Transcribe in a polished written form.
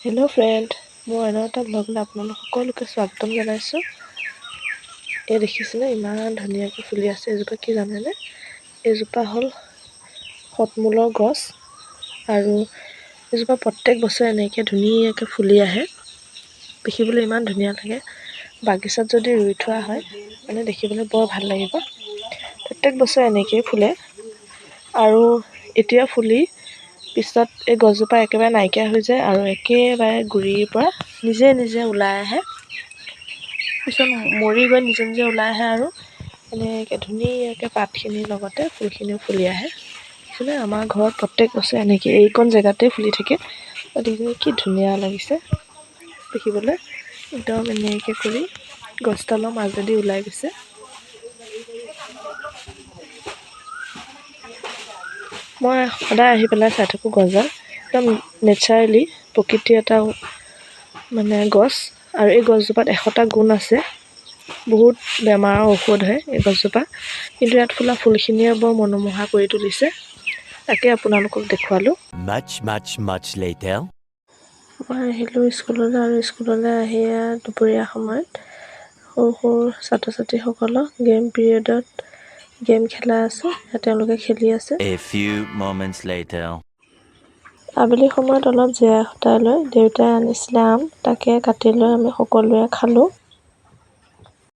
Hello' friend, মই অন্য এটা ব্লগলৈ আপোনালোক সকলোকে স্বাগতম জনাইছোঁ। এই দেখিছেনে ইমান ধুনীয়াকৈ ফুলি আছে। এজোপা কি জানেনে? এইজোপা হ'ল শতমূলৰ গছ আৰু এজোপা প্ৰত্যেক বছৰে এনেকৈ ধুনীয়াকৈ ফুলি আহে। দেখিবলৈ ইমান ধুনীয়া লাগে। বাগিচাত যদি ৰুই থোৱা হয় মানে দেখিবলৈ বৰ ভাল লাগিব। প্ৰত্যেক বছৰে এনেকৈয়ে ফুলে আৰু এতিয়া ফুলি পিছত এই গছজোপা একেবাৰে নাইকিয়া হৈ যায় আৰু একেবাৰে গুৰিৰ পৰা নিজে নিজে ওলাই আহে। পিছত মৰি গৈ নিজে নিজে ওলাই আহে আৰু এনেকৈ ধুনীয়াকৈ পাতখিনিৰ লগতে ফুলখিনিও ফুলি আহে। দেখিছেনে? আমাৰ ঘৰত প্ৰত্যেক বছৰে এনেকৈ এইকণ জেগাতে ফুলি থাকে। দেখিছেনে কি ধুনীয়া লাগিছে দেখিবলৈ। একদম এনেকৈ কৰি গছডালৰ মাজেদি ওলাই গৈছে। মই সদায় আহি পেলাই চাই থাকোঁ গছডাল। একদম নেচাৰেলি প্ৰকৃতিৰ এটা মানে গছ আৰু এই গছজোপাত 100টা গুণ আছে। বহুত বেমাৰৰ ঔষধ হয় এই গছজোপা, কিন্তু ইয়াত ফুলা ফুলখিনিয়ে বৰ মনোমোহা কৰি তুলিছে। তাকে আপোনালোকক দেখুৱালোঁ। Much later. মই আহিলোঁ স্কুললৈ আৰু স্কুললৈ আহি দুপৰীয়া সময়ত সৰু সৰু ছাত্ৰ ছাত্ৰীসকলক গেম পিৰিয়ডত গেম খেলা আছে, তেওঁলোকে খেলি আছে। A few moments later. আবেলি সময়ত অলপ জিৰাই সতাই লৈ দেউতাই আনিছিলে আম, তাকে কাটি লৈ আমি সকলোৱে খালোঁ।